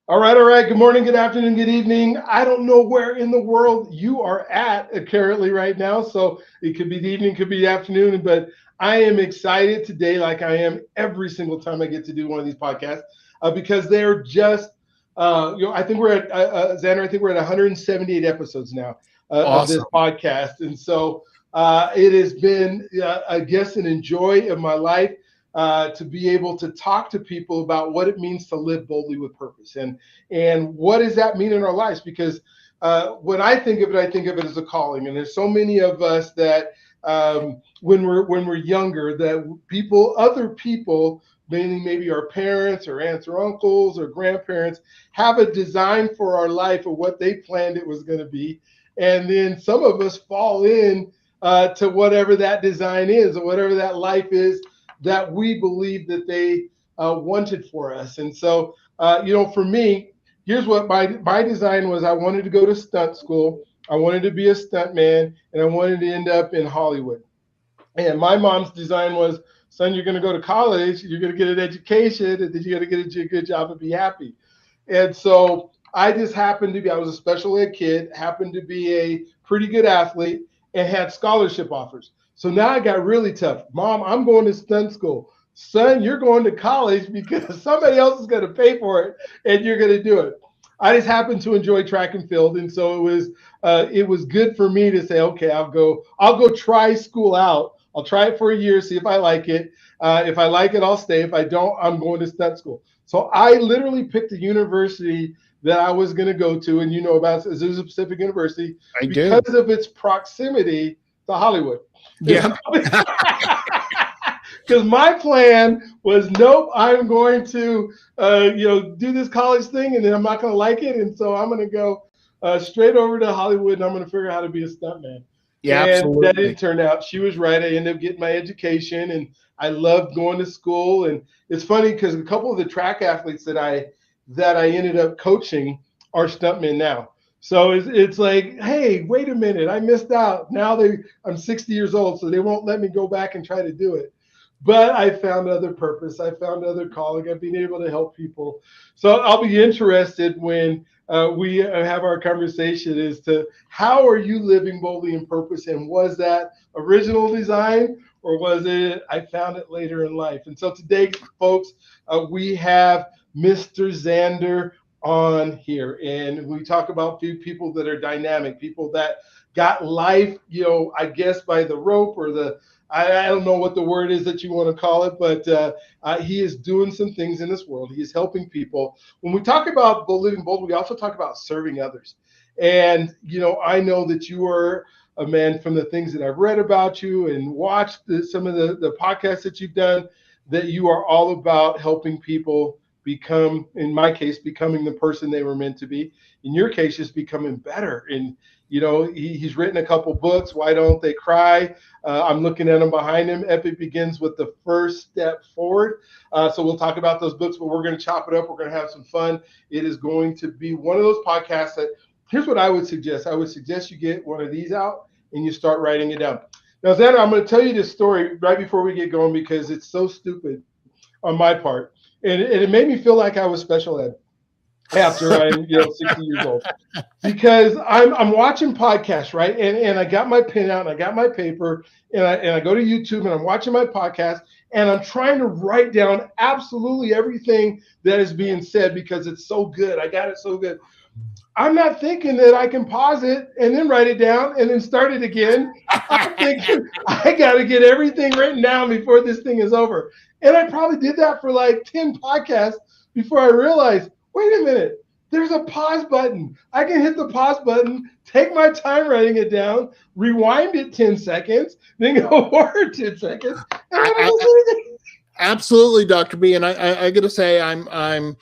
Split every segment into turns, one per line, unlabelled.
All right, all right. Good morning, good afternoon, good evening. I don't know where in the world you are at currently right now. So it could be the evening, could be the afternoon, but I am excited today, like I am every single time I get to do one of these podcasts, because they're just, I think we're at, Xander, I think we're at 178 episodes now of this
Awesome.
podcast. And so it has been, I guess, an enjoy of my life. To be able to talk to people about what it means to live boldly with purpose, and what does that mean in our lives? Because when I think of it as a calling. And there's so many of us that when we're younger, that other people, meaning maybe our parents or aunts or uncles or grandparents, have a design for our life of what they planned it was going to be, and then some of us fall in to whatever that design is or whatever that life is that we believe that they wanted for us. And so, for me, here's what my design was. I wanted to go to stunt school. I wanted to be a stunt man, and I wanted to end up in Hollywood. And my mom's design was, son, you're going to go to college, you're going to get an education, and then you're going to get a good job and be happy. And so I just happened to be, I was a special ed kid, happened to be a pretty good athlete, and had scholarship offers. So now I got really tough. Mom, I'm going to stunt school. Son, you're going to college because somebody else is going to pay for it and you're going to do it. I just happened to enjoy track and field, and so it was good for me to say, okay, I'll go try school out. I'll try it for a year, see if I like it. If I like it, I'll stay. If I don't, I'm going to stunt school. So I literally picked a university that I was going to go to, and you know about Azusa Pacific University,
I do.
because of its proximity to Hollywood.
Yeah.
Because my plan was, nope, I'm going to, do this college thing, and then I'm not going to like it, and so I'm going to go straight over to Hollywood, and I'm going to figure out how to be a stuntman.
Yeah,
And that
absolutely.
didn't turn out. She was right. I ended up getting my education, and I loved going to school. And it's funny because a couple of the track athletes that I ended up coaching are stuntmen now. So it's like, hey, wait a minute, I missed out. I'm 60 years old, so they won't let me go back and try to do it. But I found other purpose. I found other calling. I've been able to help people. So I'll be interested when we have our conversation as to how are you living boldly in purpose, and was that original design, or was it I found it later in life? And so today, folks, we have Mr. Zander on here, and we talk about few people that are dynamic, people that got life, I guess by the rope, or I don't know what the word is that you want to call it, but he is doing some things in this world. He is helping people. When we talk about living bold, we also talk about serving others. And, I know that you are a man, from the things that I've read about you and watched some of the podcasts that you've done, that you are all about helping people become, in my case, becoming the person they were meant to be. In your case, just becoming better. And, he's written a couple books. Why Don't They Cry? I'm looking at them behind him. Epic begins with the first step forward. So we'll talk about those books, but we're going to chop it up. We're going to have some fun. It is going to be one of those podcasts that, here's what I would suggest. I would suggest you get one of these out and you start writing it down. Now, Xander, I'm going to tell you this story right before we get going because it's so stupid on my part. And it made me feel like I was special ed after I'm 60 years old, because I'm watching podcasts, right? And I got my pen out and I got my paper, and I go to YouTube and I'm watching my podcast, and I'm trying to write down absolutely everything that is being said because it's so good. I got it so good. I'm not thinking that I can pause it and then write it down and then start it again. I'm thinking I got to get everything written down before this thing is over. And I probably did that for like 10 podcasts before I realized, wait a minute, there's a pause button. I can hit the pause button, take my time writing it down, rewind it 10 seconds, then go forward 10 seconds, and I'm
I, absolutely, Dr. B. And I got to say, I'm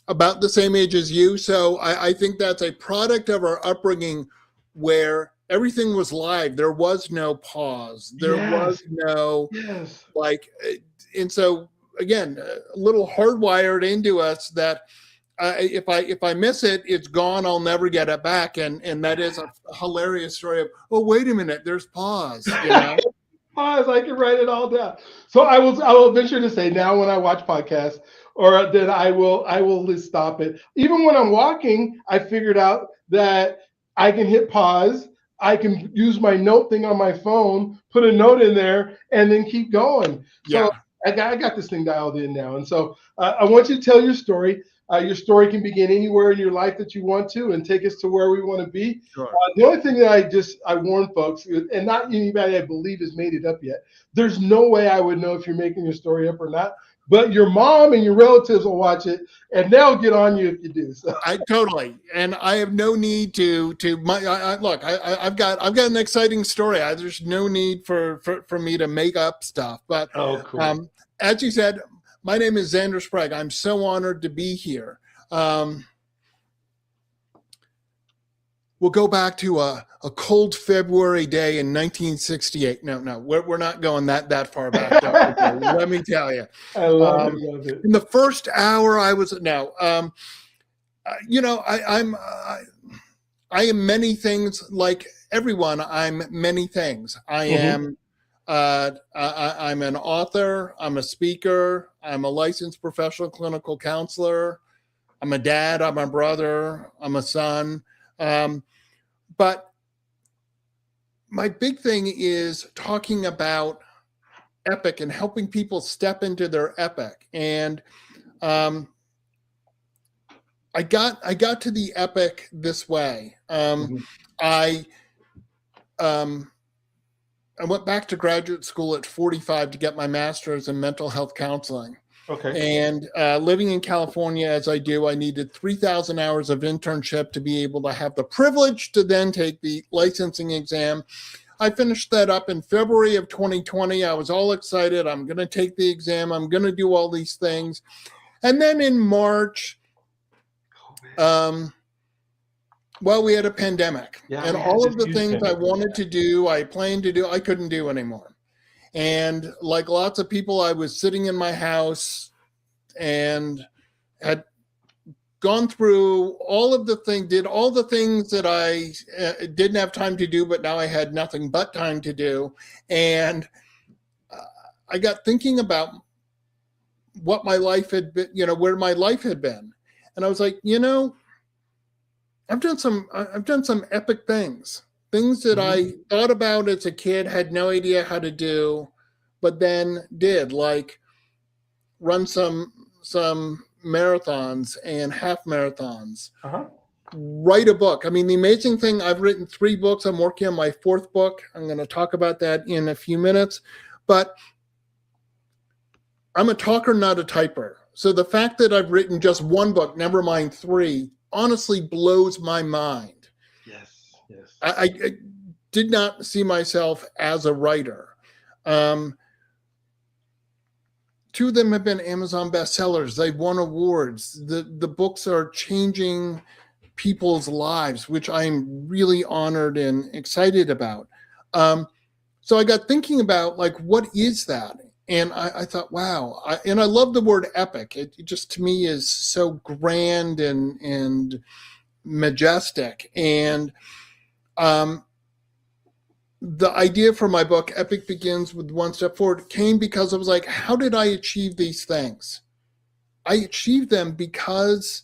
about the same age as you. So I think that's a product of our upbringing where everything was live. There was no pause. There was
Yes,
no
yes.
like, and so again, a little hardwired into us that if I miss it, it's gone. I'll never get it back. And that is a hilarious story of, oh, wait a minute, there's pause.
pause. I can write it all down. So I will venture to say now when I watch podcasts, or then I will just stop it. Even when I'm walking, I figured out that I can hit pause. I can use my note thing on my phone, put a note in there, and then keep going. So
Yeah,
I got this thing dialed in now. And so I want you to tell your story. Your story can begin anywhere in your life that you want to, and take us to where we want to be.
sure.
The only thing that I warn folks, and not anybody I believe has made it up yet. There's no way I would know if you're making your story up or not. But your mom and your relatives will watch it, and they'll get on you if you do. So
I totally, and I have no need to look. I've got an exciting story. There's no need for me to make up stuff. But
oh, cool.
um, as you said, my name is Zander Sprague. I'm so honored to be here. Um, we'll go back to a cold February day in 1968. No, we're not going that far back. Let me tell you.
I love it.
In the first hour, I was no. I am many things like everyone. I'm many things. I
Mm-hmm.
am. I'm an author. I'm a speaker. I'm a licensed professional clinical counselor. I'm a dad. I'm a brother. I'm a son. But my big thing is talking about epic and helping people step into their epic. And I got to the epic this way.
Mm-hmm.
I I went back to graduate school at 45 to get my master's in mental health counseling.
Okay.
And living in California as I do, I needed 3,000 hours of internship to be able to have the privilege to then take the licensing exam. I finished that up in February of 2020. I was all excited. I'm going to take the exam. I'm going to do all these things. And then in March, we had a pandemic.
Yeah,
and all of the things I wanted to do, I planned to do, I couldn't do anymore. And like lots of people, I was sitting in my house and had gone through all of the things, did all the things that I didn't have time to do, but now I had nothing but time to do. And I got thinking about what my life had been, where my life had been. And I was like, I've done some epic things that I thought about as a kid, had no idea how to do, but then did, like run some marathons and half marathons, write a book. I mean, the amazing thing, I've written 3 books. I'm working on my 4th book. I'm going to talk about that in a few minutes, but I'm a talker, not a typer. So the fact that I've written just 1 book, never mind 3, honestly blows my mind.
Yes.
I did not see myself as a writer. 2 of them have been Amazon bestsellers. They've won awards. The books are changing people's lives, which I'm really honored and excited about. So I got thinking about, like, what is that? And I thought, wow. And I love the word epic. It just, to me, is so grand and majestic. And the idea for my book, Epic Begins with One Step Forward, came because I was like, how did I achieve these things? I achieved them because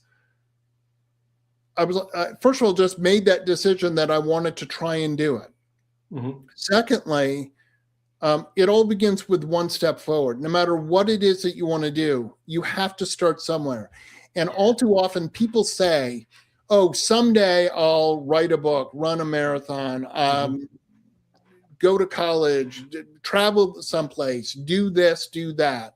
I was, first of all, just made that decision that I wanted to try and do it. Mm-hmm. Secondly, it all begins with one step forward. No matter what it is that you want to do, you have to start somewhere. And all too often people say, oh, someday I'll write a book, run a marathon, go to college, travel someplace, do this, do that.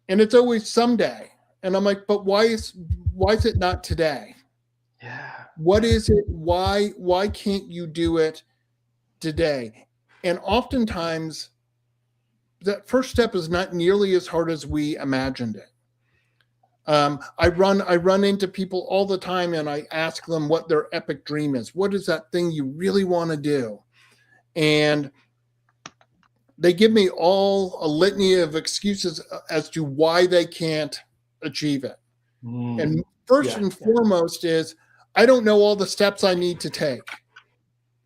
And it's always someday. And I'm like, but why is it not today?
Yeah.
What is it? Why can't you do it today? And oftentimes, that first step is not nearly as hard as we imagined it. I run into people all the time, and I ask them what their epic dream is. What is that thing you really want to do? And they give me all a litany of excuses as to why they can't achieve it. And first and foremost is, I don't know all the steps I need to take.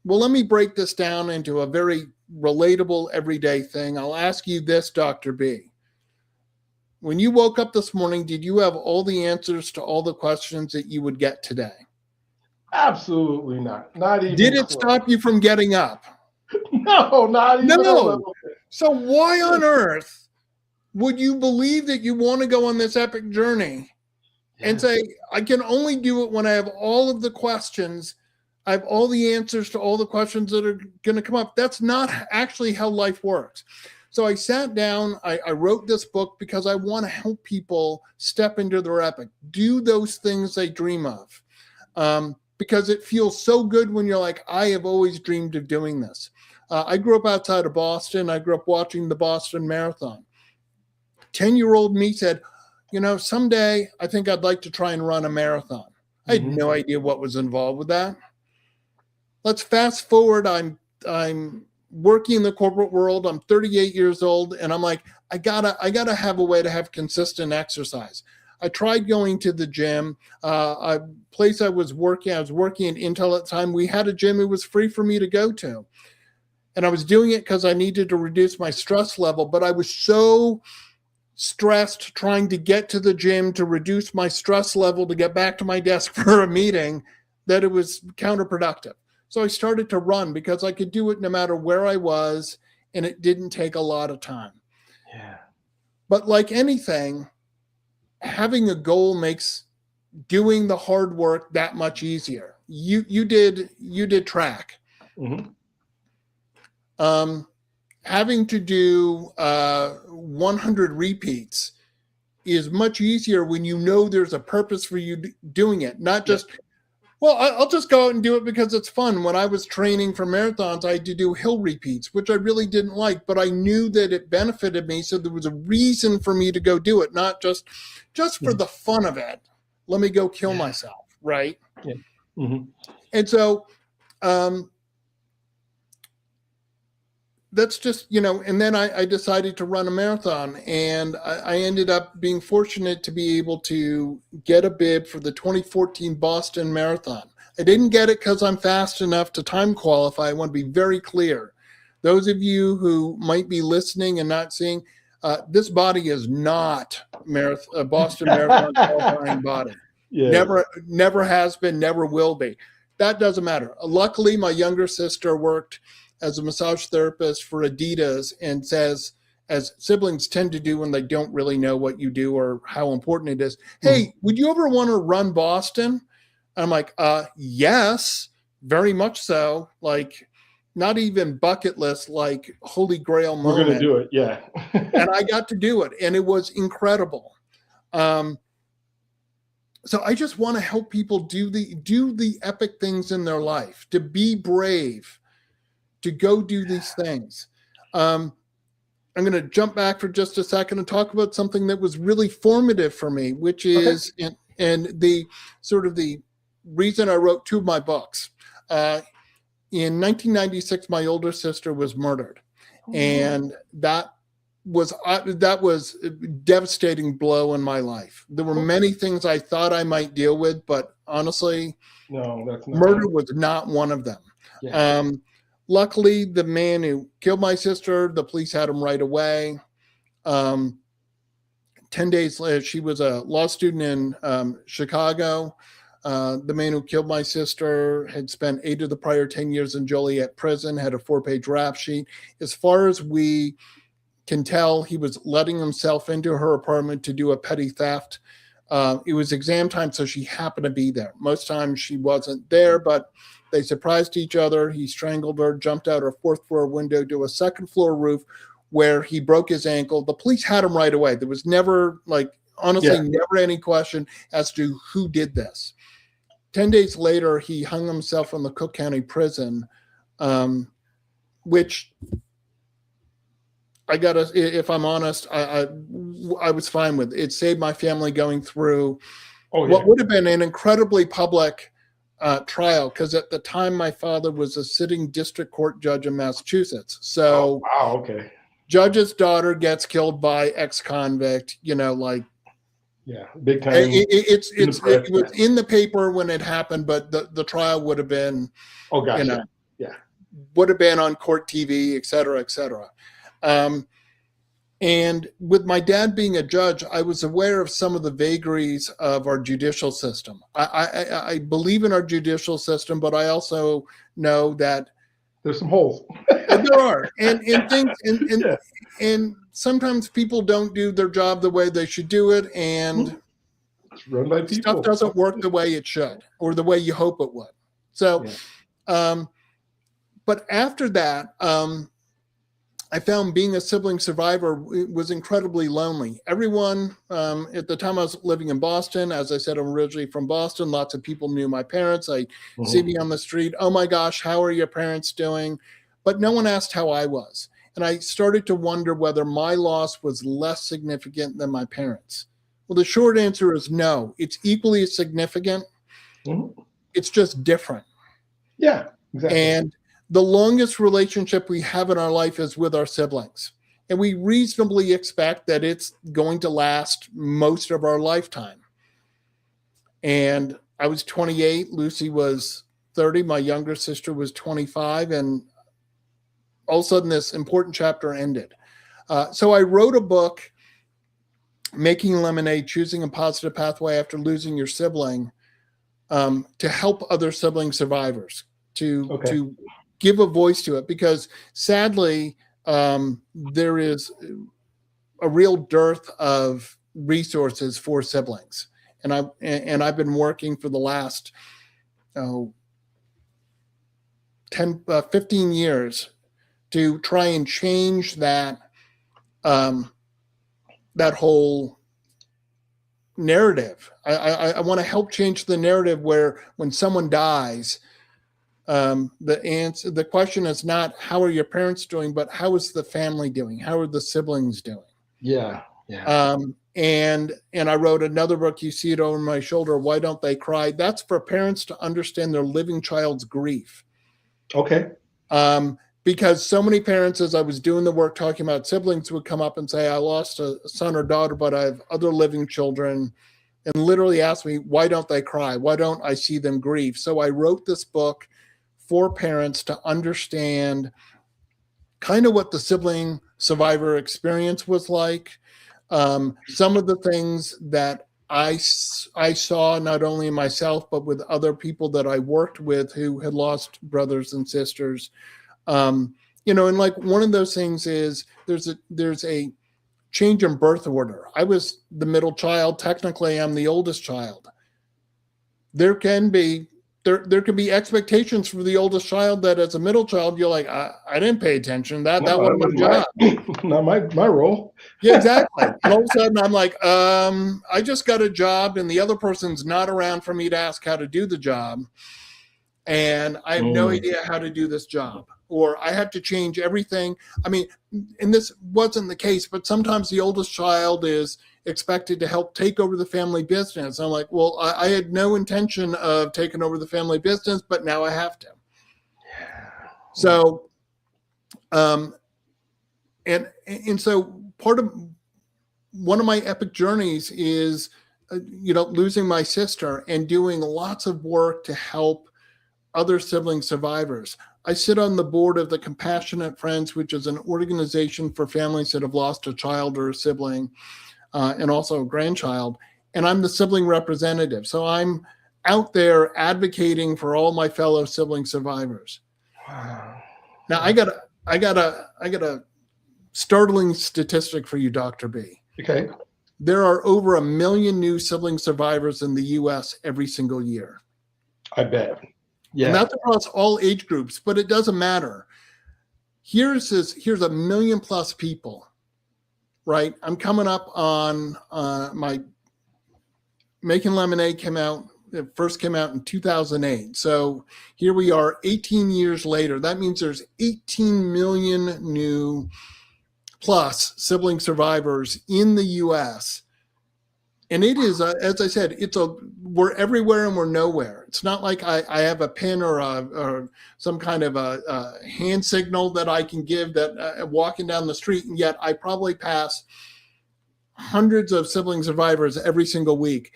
Well, let me break this down into a very, relatable everyday thing. I'll ask you this, Dr. B. When you woke up this morning, did you have all the answers to all the questions that you would get today?
Absolutely not. Not even
Did it
close.
stop you from getting up?
No, not even a
No.
little bit.
So why on earth would you believe that you want to go on this epic journey and say, I can only do it when I have all of the questions, I have all the answers to all the questions that are going to come up? That's not actually how life works. So I sat down, I wrote this book because I want to help people step into their epic, do those things they dream of. Because it feels so good when you're like, I have always dreamed of doing this. I grew up outside of Boston. I grew up watching the Boston Marathon. 10-year-old me said, someday I think I'd like to try and run a marathon. I had no idea what was involved with that. Let's fast forward. I'm working in the corporate world. I'm 38 years old, and I'm like, I gotta have a way to have consistent exercise. I tried going to the gym. A place I was working at Intel at the time. We had a gym. It was free for me to go to. And I was doing it because I needed to reduce my stress level. But I was so stressed trying to get to the gym to reduce my stress level to get back to my desk for a meeting that it was counterproductive. So I started to run because I could do it no matter where I was, and it didn't take a lot of time.
Yeah.
But like anything, having a goal makes doing the hard work that much easier. You did track.
Mm-hmm.
Having to do 100 repeats is much easier when you know there's a purpose for you doing it, not just, well, I'll just go out and do it because it's fun. When I was training for marathons, I had to do hill repeats, which I really didn't like, but I knew that it benefited me. So there was a reason for me to go do it, not just for the fun of it. Let me go kill myself, right?
Yeah. Mm-hmm.
And so that's just, and then I decided to run a marathon, and I ended up being fortunate to be able to get a bib for the 2014 Boston Marathon. I didn't get it because I'm fast enough to time qualify. I want to be very clear. Those of you who might be listening and not seeing, this body is not a Boston Marathon qualifying body. Yes. Never has been, never will be. That doesn't matter. Luckily, my younger sister worked as a massage therapist for Adidas, and says, as siblings tend to do when they don't really know what you do or how important it is, hey, would you ever want to run Boston? And I'm like, yes, very much so. Like, not even bucket list, like holy grail moment.
We're going to do it, yeah.
And I got to do it, and it was incredible. So I just want to help people do the epic things in their life, to be brave, to go do these things. I'm going to jump back for just a second and talk about something that was really formative for me, which is, and the sort of the reason I wrote two of my books. In 1996, my older sister was murdered. And that was a devastating blow in my life. There were many things I thought I might deal with, but honestly,
no, that's not
murder was not one of them. Yeah. Luckily, the man who killed my sister, the police had him right away. 10 days later, she was a law student in Chicago. The man who killed my sister had spent 8 of the prior 10 years in Joliet prison, had a 4-page rap sheet. As far as we can tell, he was letting himself into her apartment to do a petty theft. It was exam time, so she happened to be there. Most times she wasn't there, but they surprised each other. He strangled her, jumped out her 4th floor window to a 2nd floor roof where he broke his ankle. The police had him right away. There was never, never any question as to who did this. 10 days later, he hung himself from the Cook County prison, which if I'm honest, I was fine with. It saved my family going through what would have been an incredibly public trial, because at the time my father was a sitting district court judge in Massachusetts. So, judge's daughter gets killed by ex-convict. Big time. It was in the paper when it happened, but the trial would have been.
Oh gosh, yeah.
would have been on court TV, et cetera, et cetera. And with my dad being a judge, I was aware of some of the vagaries of our judicial system. I believe in our judicial system, but I also know that
there's some holes.
There are, and things,
Yeah.
and sometimes people don't do their job the way they should do it, and
it's run by people.
Stuff doesn't work the way it should, or the way you hope it would. So, but after that, I found being a sibling survivor was incredibly lonely. Everyone, at the time I was living in Boston, as I said, I'm originally from Boston. Lots of people knew my parents. I see me on the street. Oh my gosh, how are your parents doing? But no one asked how I was. And I started to wonder whether my loss was less significant than my parents. Well, the short answer is no. It's equally as significant. It's just different.
Yeah, exactly.
And the longest relationship we have in our life is with our siblings. And we reasonably expect that it's going to last most of our lifetime. And I was 28, Lucy was 30, my younger sister was 25, and all of a sudden this important chapter ended. So I wrote a book, Making Lemonade, Choosing a Positive Pathway After Losing Your Sibling, to help other sibling survivors, to give a voice to it, because sadly, there is a real dearth of resources for siblings. And I've been working for the last 15 years to try and change that that whole narrative. I want to help change the narrative where when someone dies, the question is not how are your parents doing, but how is the family doing? How are the siblings doing?
Yeah.
And I wrote another book, you see it over my shoulder, Why Don't They Cry? That's for parents to understand their living child's grief.
Okay.
Because so many parents, as I was doing the work talking about siblings, would come up and say, I lost a son or daughter, but I have other living children, and literally ask me, why don't they cry? Why don't I see them grieve? So I wrote this book for parents to understand kind of what the sibling survivor experience was like. Some of the things that I saw not only in myself, but with other people that I worked with who had lost brothers and sisters. And like one of those things is there's a change in birth order. I was the middle child. Technically, I'm the oldest child. There can be expectations for the oldest child that as a middle child, you're like, I didn't pay attention. That wasn't my job.
Not my role.
Yeah, exactly. And all of a sudden I'm like, I just got a job and the other person's not around for me to ask how to do the job. And I have no idea how to do this job, or I have to change everything. I mean, and this wasn't the case, but sometimes the oldest child is expected to help take over the family business. I'm like, well, I had no intention of taking over the family business, but now I have to.
Yeah.
So, and so one of my epic journeys is, losing my sister and doing lots of work to help other sibling survivors. I sit on the board of the Compassionate Friends, which is an organization for families that have lost a child or a sibling, and also a grandchild. And I'm the sibling representative. So I'm out there advocating for all my fellow sibling survivors.
Wow.
Now I got a startling statistic for you, Dr. B.
Okay.
There are over 1 million new sibling survivors in the U.S. every single year.
I bet. Yeah.
And that's across all age groups, but it doesn't matter. Here's 1 million plus people, right? I'm coming up on my Making Lemonade first came out in 2008. So here we are 18 years later. That means there's 18 million new plus sibling survivors in the U.S. And it is, as I said, we're everywhere and we're nowhere. It's not like I have a pin or some kind of a hand signal that I can give that walking down the street, and yet I probably pass hundreds of sibling survivors every single week.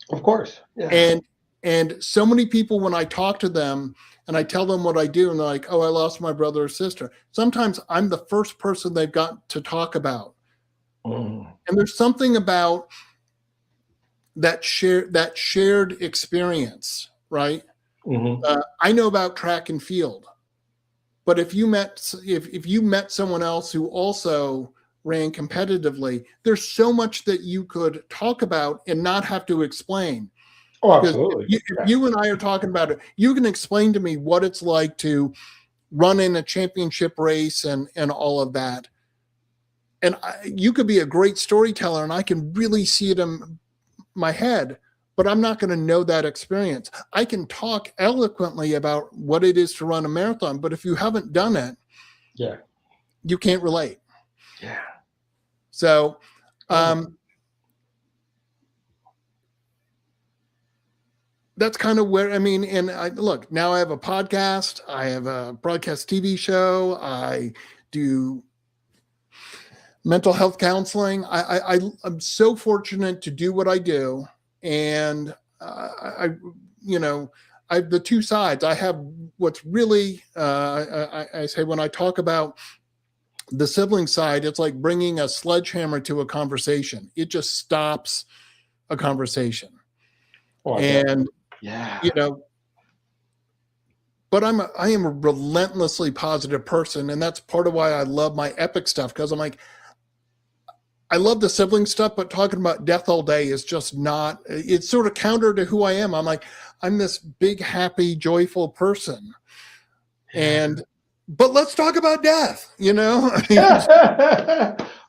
Of course. Yeah.
And And so many people, when I talk to them and I tell them what I do, and they're like, oh, I lost my brother or sister. Sometimes I'm the first person they've got to talk about. And there's something about that shared experience, right? I know about track and field, but if you met someone else who also ran competitively, there's so much that you could talk about and not have to explain.
Oh, absolutely.
If you and I are talking about it, you can explain to me what it's like to run in a championship race and all of that. And you could be a great storyteller, and I can really see it in my head, but I'm not going to know that experience. I can talk eloquently about what it is to run a marathon, but if you haven't done it, you can't relate.
Yeah.
So, that's kind of where, I mean, and look, now I have a podcast, I have a broadcast TV show, I do mental health counseling. I'm so fortunate to do what I do. And I have the two sides. I have what's really, I say when I talk about the sibling side, it's like bringing a sledgehammer to a conversation. It just stops a conversation. And, but I am a relentlessly positive person. And that's part of why I love my epic stuff. Cause I'm like, I love the sibling stuff, but talking about death all day is just not, it's sort of counter to who I am. I'm like, I'm this big, happy, joyful person. But let's talk about death,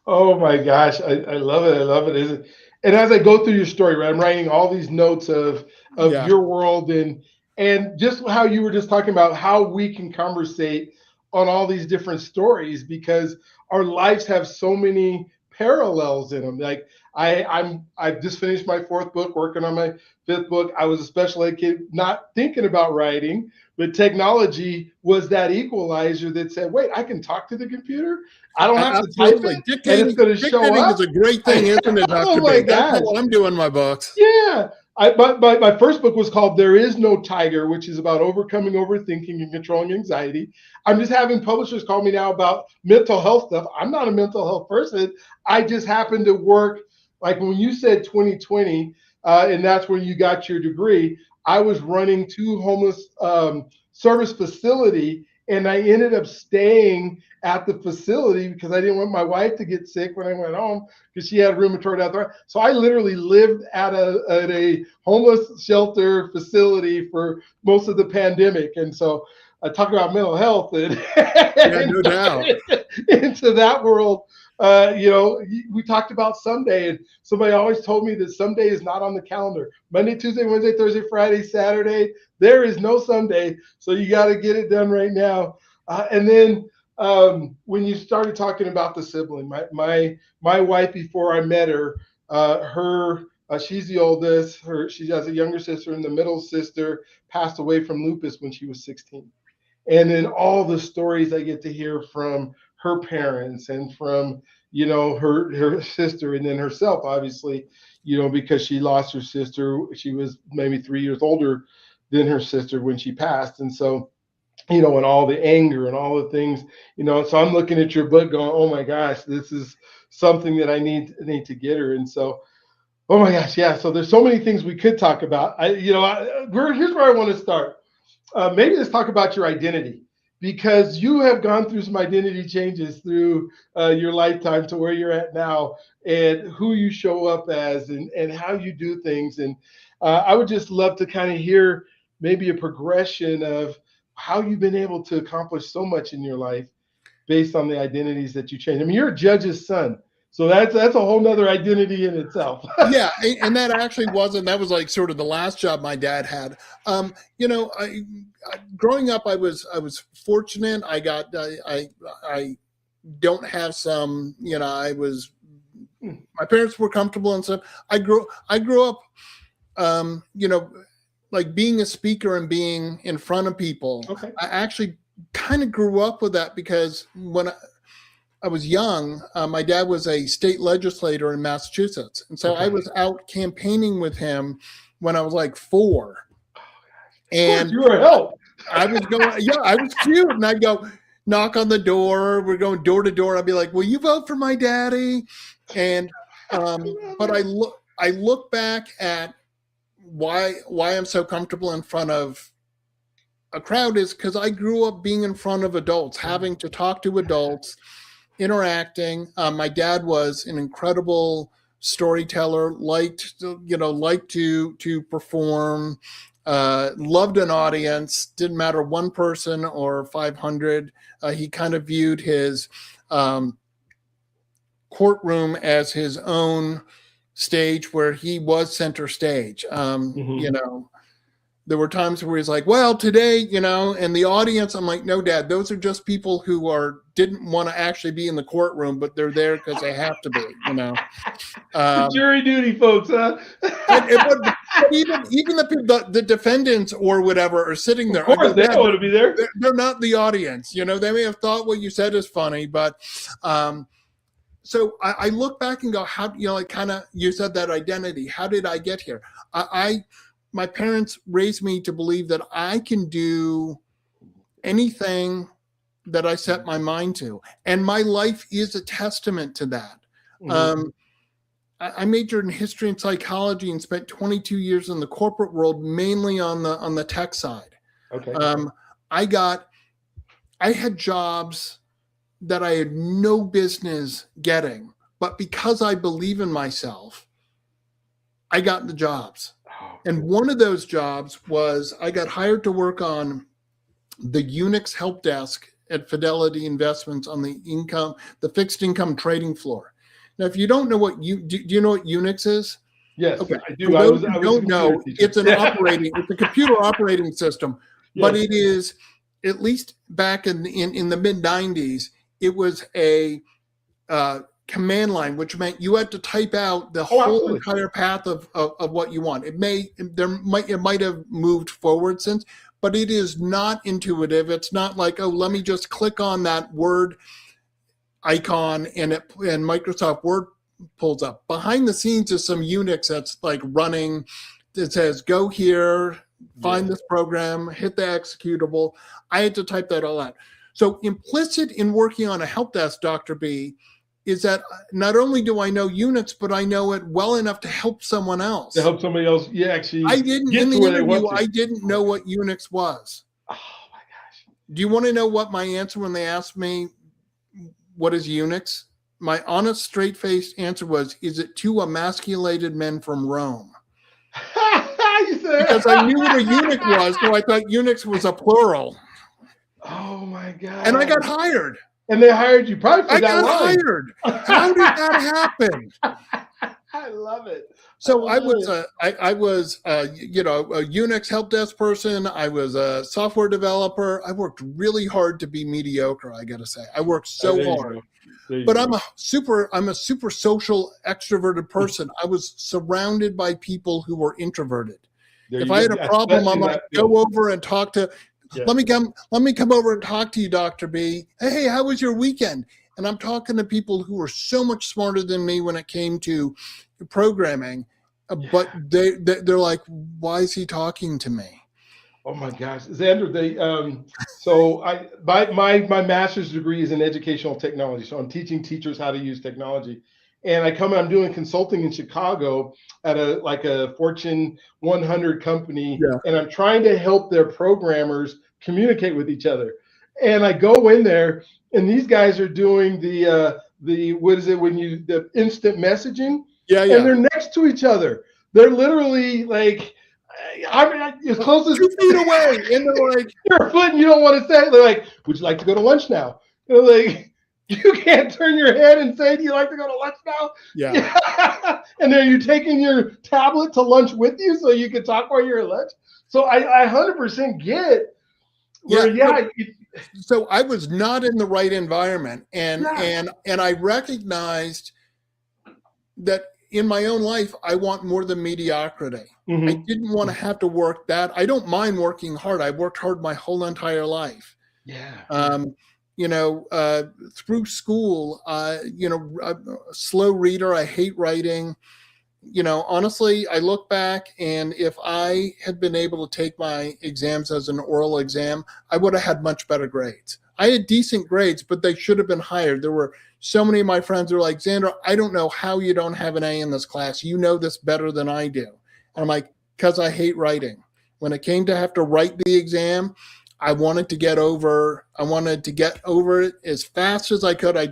Oh my gosh. I love it. I love it. And as I go through your story, right, I'm writing all these notes of your world and just how you were just talking about how we can conversate on all these different stories, because our lives have so many parallels in them. Like I've just finished my 4th book, working on my 5th book. I was a special ed kid, not thinking about writing, but technology was that equalizer that said, wait, I can talk to the computer. I don't have to type it, and it's going to show up.
Dictating is a great thing, isn't it, Dr. B? That's how I'm doing my books.
Yeah. My first book was called There Is No Tiger, which is about overcoming overthinking and controlling anxiety. I'm just having publishers call me now about mental health stuff. I'm not a mental health person. I just happen to work, like when you said 2020, and that's when you got your degree, I was running 2 homeless service facility, and I ended up staying at the facility because I didn't want my wife to get sick when I went home because she had rheumatoid arthritis. So I literally lived at a homeless shelter facility for most of the pandemic. And so I talk about mental health and
no doubt
into that world. We talked about Sunday, and somebody always told me that Sunday is not on the calendar. Monday, Tuesday, Wednesday, Thursday, Friday, Saturday, there is no Sunday. So you got to get it done right now. And then when you started talking about the sibling, my wife, before I met her, she's the oldest. She has a younger sister, and the middle sister passed away from lupus when she was 16. And then all the stories I get to hear from her parents and from, her sister, and then herself, obviously, because she lost her sister. She was maybe 3 years older than her sister when she passed. And so, and all the anger and all the things, so I'm looking at your book going, oh my gosh, this is something that I need to get her. And so, oh my gosh, yeah. So there's so many things we could talk about. Here's where I want to start. Maybe let's talk about your identity, because you have gone through some identity changes through your lifetime to where you're at now, and who you show up as and how you do things. And I would just love to kind of hear maybe a progression of how you've been able to accomplish so much in your life based on the identities that you change. I mean, you're a judge's son. So that's a whole nother identity in itself.
Yeah, and that actually that was like sort of the last job my dad had. Growing up, I was fortunate. I don't have some, my parents were comfortable and stuff. I grew up, like being a speaker and being in front of people.
Okay.
I actually kind of grew up with that because when I was young, my dad was a state legislator in Massachusetts. And so I was out campaigning with him when I was like 4.
Of course,
And
you were help.
I was going, yeah, I was cute. And I'd go knock on the door. We're going door to door. I'd be like, will you vote for my daddy? And, but I look back at why I'm so comfortable in front of a crowd is because I grew up being in front of adults, having to talk to adults, interacting. My dad was an incredible storyteller, liked to perform, loved an audience, didn't matter one person or 500. He kind of viewed his courtroom as his own stage where he was center stage. There were times where he's like, well, today, and the audience, I'm like, no, Dad, those are just people who didn't want to actually be in the courtroom, but they're there because they have to be,
Jury duty, folks, huh?
but even the defendants or whatever are sitting there.
Of course, they don't want to be there.
They're not the audience. They may have thought what you said is funny, but so I look back and go, how, you said that identity. How did I get here? My parents raised me to believe that I can do anything that I set my mind to. And my life is a testament to that. Mm-hmm. I majored in history and psychology and spent 22 years in the corporate world, mainly on the tech side.
Okay.
I had jobs that I had no business getting, but because I believe in myself, I got the jobs. And one of those jobs was I got hired to work on the Unix help desk at Fidelity Investments on the fixed income trading floor. Now, if you don't know do you know what Unix is?
Yes,
okay.
I do.
For those who don't know, it's it's a computer operating system, yes. But it is, at least back in the mid 90s, it was a command line, which meant you had to type out the whole entire path of what you want. It might have moved forward since, but it is not intuitive. It's not like, oh, let me just click on that Word icon and Microsoft Word pulls up. Behind the scenes is some Unix that's like running. It says, go here, find this program, hit the executable. I had to type that all out. So implicit in working on a help desk, Dr. B, is that not only do I know Unix, but I know it well enough to help someone else.
To help somebody else, actually.
I didn't in the interview. I didn't know what Unix was.
Oh my gosh!
Do you want to know what my answer when they asked me what is Unix? My honest, straight-faced answer was, "Is it two emasculated men from Rome?" Because I knew what a eunuch was, so I thought Unix was a plural.
Oh my god!
And I got hired.
And they hired you probably for that line.
I got hired. How did that happen?
I love it.
So I was a Unix help desk person. I was a software developer. I worked really hard to be mediocre, I got to say. I worked so hard. But I'm a super social, extroverted person. I was surrounded by people who were introverted. If I had a problem, I'm like, go over and talk to. Yeah. Let me come over and talk to you, Dr. B. Hey, how was your weekend? And I'm talking to people who were so much smarter than me when it came to programming, but they're like, why is he talking to me?
Oh my gosh, Zander, my master's degree is in educational technology. So I'm teaching teachers how to use technology. And I'm doing consulting in Chicago at a Fortune 100 company, and I'm trying to help their programmers communicate with each other. And I go in there, and these guys are doing the instant messaging, and they're next to each other. They're literally like, as close as
2 feet away, and they're like,
you're a foot, and you don't want to say. They're like, would you like to go to lunch now? They're like, you can't turn your head and say, do you like to go to lunch now?
Yeah.
And then you're taking your tablet to lunch with you so you can talk while you're at lunch. So I 100% get where,
so I was not in the right environment. And I recognized that in my own life, I want more than mediocrity. Mm-hmm. I didn't want to have to work that. I don't mind working hard. I worked hard my whole entire life.
Yeah.
Through school, a slow reader. I hate writing. honestly, I look back, and if I had been able to take my exams as an oral exam, I would have had much better grades. I had decent grades, but they should have been higher. There were so many of my friends who were like, Zander, I don't know how you don't have an A in this class. You know this better than I do. And I'm like, because I hate writing. When it came to have to write the exam, I wanted to get over it as fast as I could. I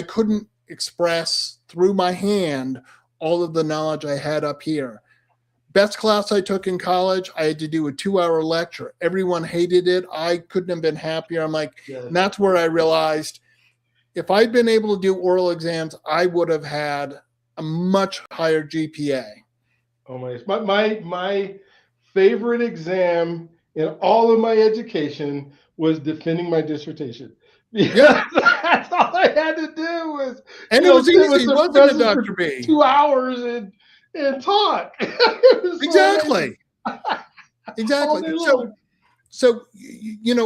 couldn't express through my hand all of the knowledge I had up here. Best class I took in college, I had to do a 2-hour lecture. Everyone hated it. I couldn't have been happier. I'm like,
Yes.
and that's where I realized if I'd been able to do oral exams, I would have had a much higher GPA.
Oh my favorite exam in all of my education was defending my dissertation.
Yeah.
That's all I had to do was,
And it was
sit with
easy,
the
wasn't it,
professor
Dr.
for
B?
2 hours and talk. It was so amazing.
Exactly.
All day long.
So,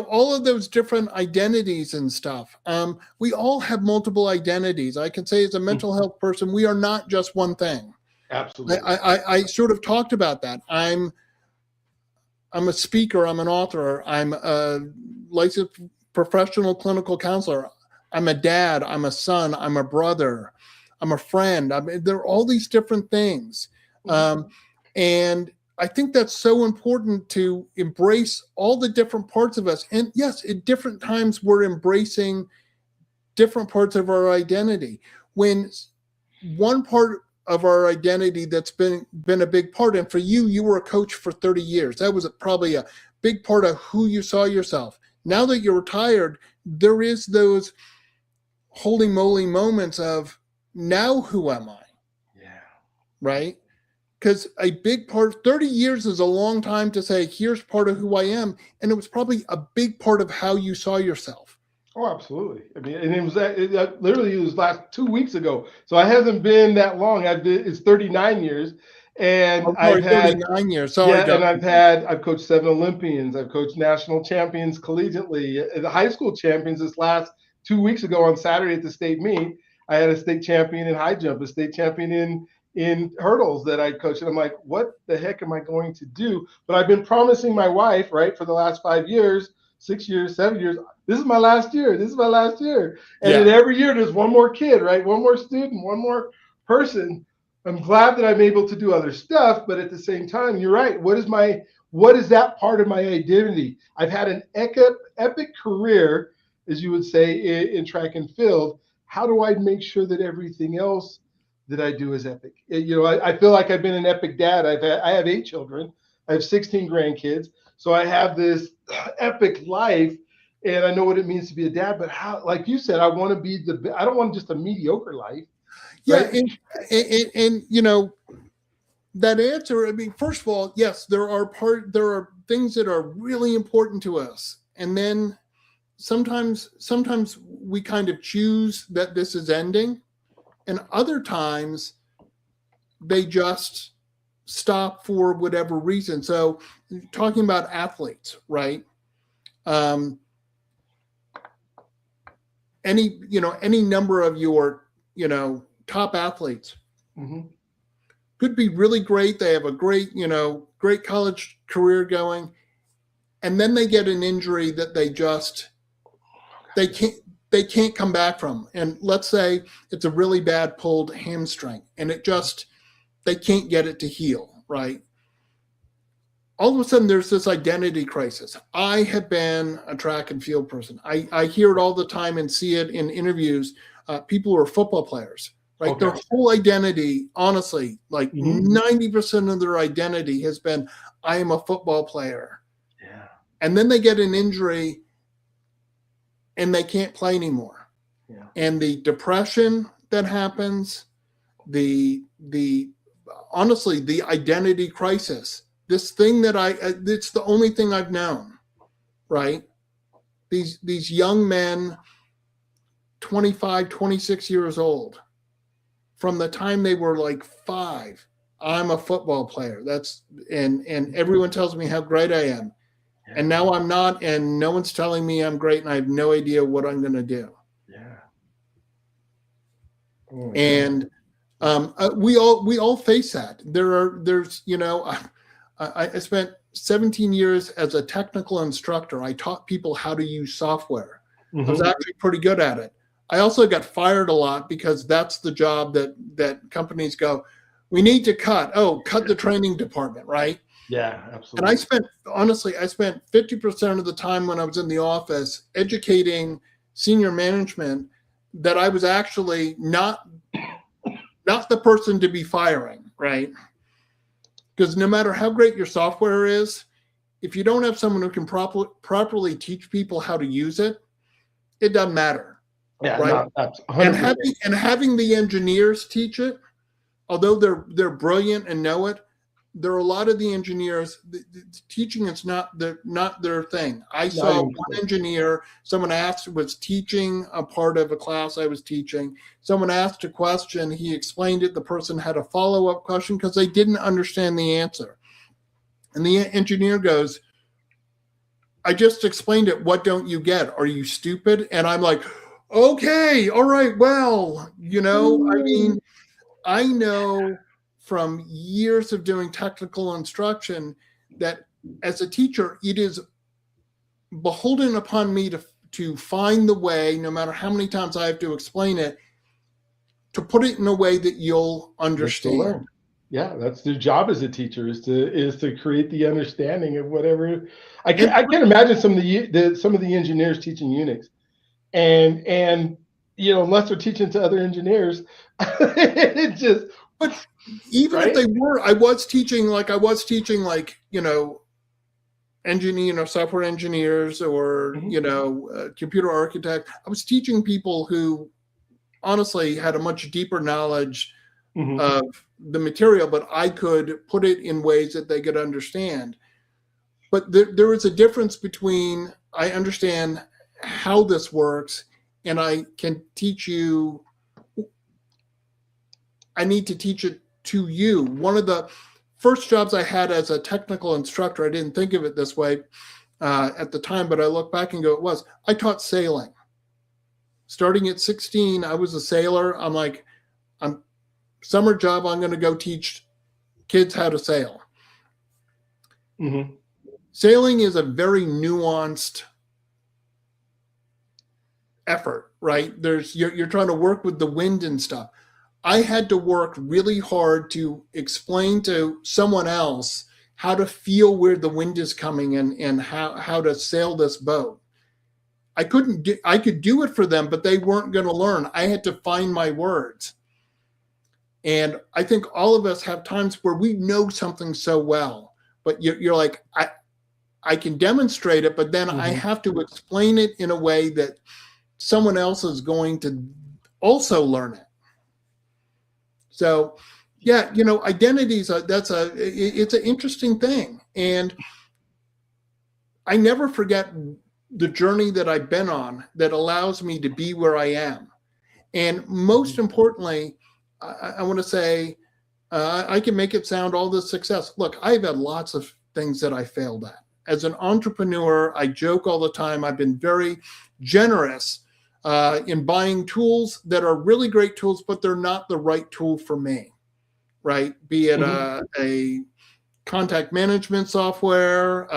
all of those different identities and stuff, we all have multiple identities. I can say as a mental health person, we are not just one thing.
Absolutely.
I sort of talked about that. I'm a speaker. I'm an author. I'm a licensed professional clinical counselor. I'm a dad. I'm a son. I'm a brother. I'm a friend. There are all these different things. And I think that's so important to embrace all the different parts of us. And yes, at different times, we're embracing different parts of our identity. When one part of our identity that's been a big part, and for you were a coach for 30 years. That was probably a big part of who you saw yourself. Now that you're retired, there is those holy moly moments of, now who am I?
Yeah.
Right? Because a big part, 30 years is a long time to say, here's part of who I am. And it was probably a big part of how you saw yourself.
Oh, absolutely. I mean, and literally, it was last 2 weeks ago. So I haven't been that long. It's 39 years. And I've had
39 years. Sorry,
and
Dr.
I've coached 7 Olympians. I've coached national champions collegiately. The high school champions this last 2 weeks ago on Saturday at the state meet. I had a state champion in high jump, a state champion in hurdles that I coached. And I'm like, what the heck am I going to do? But I've been promising my wife, right, for the last 5 years, 6 years, 7 years, this is my last year. This is my last year. And then every year there's one more kid, right? One more student, one more person. I'm glad that I'm able to do other stuff, but at the same time, you're right. What is that part of my identity? I've had an epic career, as you would say, in track and field. How do I make sure that everything else that I do is epic? I feel like I've been an epic dad. I have 8 children. I have 16 grandkids. So I have this epic life, and I know what it means to be a dad. But how, like you said, I want to be I don't want just a mediocre life.
Yeah,
right?
and that answer. I mean, first of all, yes, there are things that are really important to us, and then sometimes we kind of choose that this is ending, and other times they just stop for whatever reason. So, talking about athletes, right? Any number of your top athletes could be really great. They have a great college career going, and then they get an injury that they can't come back from. And let's say it's a really bad pulled hamstring, and they can't get it to heal, right? All of a sudden there's this identity crisis. I have been a track and field person. I hear it all the time and see it in interviews. People who are football players, right?
Okay.
Their whole identity, honestly, like 90% of their identity has been, I am a football player.
Yeah.
And then they get an injury and they can't play anymore.
Yeah.
And the depression that happens, honestly, the identity crisis, this thing that it's the only thing I've known, right? These young men, 25, 26 years old, from the time they were like 5, I'm a football player. And everyone tells me how great I am. Yeah. And now I'm not, and no one's telling me I'm great, and I have no idea what I'm going to do.
Yeah.
And We all face that. There's I spent 17 years as a technical instructor. I taught people how to use software. I was
Mm-hmm.
actually pretty good at it. I also got fired a lot because that's the job that companies go, we need to cut. Oh, cut the training department, right?
Yeah,
And
absolutely.
I spent 50% of the time when I was in the office educating senior management that I was actually not the person to be firing, right? Because no matter how great your software is, if you don't have someone who can properly teach people how to use it, it doesn't matter,
Yeah,
right?
no, that's
And
100%.
having the engineers teach it, although they're brilliant and know it, there are a lot of the engineers. The teaching is not their thing. I
Not
saw
even
one engineer. Someone was teaching a part of a class I was teaching. Someone asked a question. He explained it. The person had a follow-up question because they didn't understand the answer. And the engineer goes, I just explained it. What don't you get? Are you stupid? And I'm like, okay, all right, well, I mean, I know from years of doing technical instruction that as a teacher, it is beholden upon me to find the way, no matter how many times I have to explain it, to put it in a way that you'll
That you'll
understand.
learn. Yeah, that's their job as a teacher is to create the understanding of whatever. I
And
can't I can't imagine some of the engineers teaching Unix and unless they're teaching to other engineers, it just
but even if
right.
they were, I was teaching engineer, software engineers or
Hmm.
computer architect. I was teaching people who honestly had a much deeper knowledge
Hmm.
of the material, but I could put it in ways that they could understand. But there is a difference between I understand how this works and I can teach you. I need to teach it to you. One of the first jobs I had as a technical instructor, I didn't think of it this way at the time, but I look back and go, I taught sailing. Starting at 16, I was a sailor. I'm like, I'm summer job. I'm going to go teach kids how to sail.
Hmm.
Sailing is a very nuanced effort, right? You're trying to work with the wind and stuff. I had to work really hard to explain to someone else how to feel where the wind is coming and how to sail this boat. I could do it for them, but they weren't going to learn. I had to find my words. And I think all of us have times where we know something so well, but you're like, I can demonstrate it, but then I
Hmm.
have to explain it in a way that someone else is going to also learn it. So, yeah, identities. It's an interesting thing, and I never forget the journey that I've been on that allows me to be where I am. And most importantly, I want to say I can make it sound all this success. Look, I've had lots of things that I failed at. As an entrepreneur, I joke all the time. I've been very generous in buying tools that are really great tools, but they're not the right tool for me, right? Be it
Hmm.
a contact management software,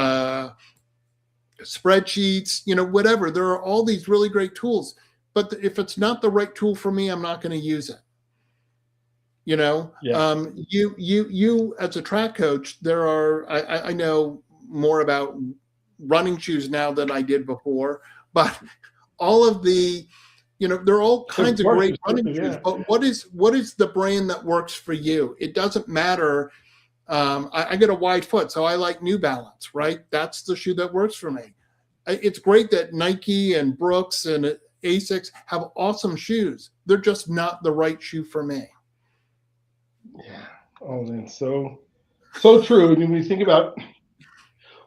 spreadsheets, whatever. There are all these really great tools, but if it's not the right tool for me, I'm not going to use it.
Yeah.
You as a track coach, I know more about running shoes now than I did before, but all of there are all
Of
kinds of
course,
great
there's
running
something.
shoes,
Yeah.
but what is the brand that works for you? It doesn't matter. I get a wide foot, so I like New Balance, right? That's the shoe that works for me. It's great that Nike and Brooks and Asics have awesome shoes. They're just not the right shoe for me.
Yeah. Oh man, so true. And when we think about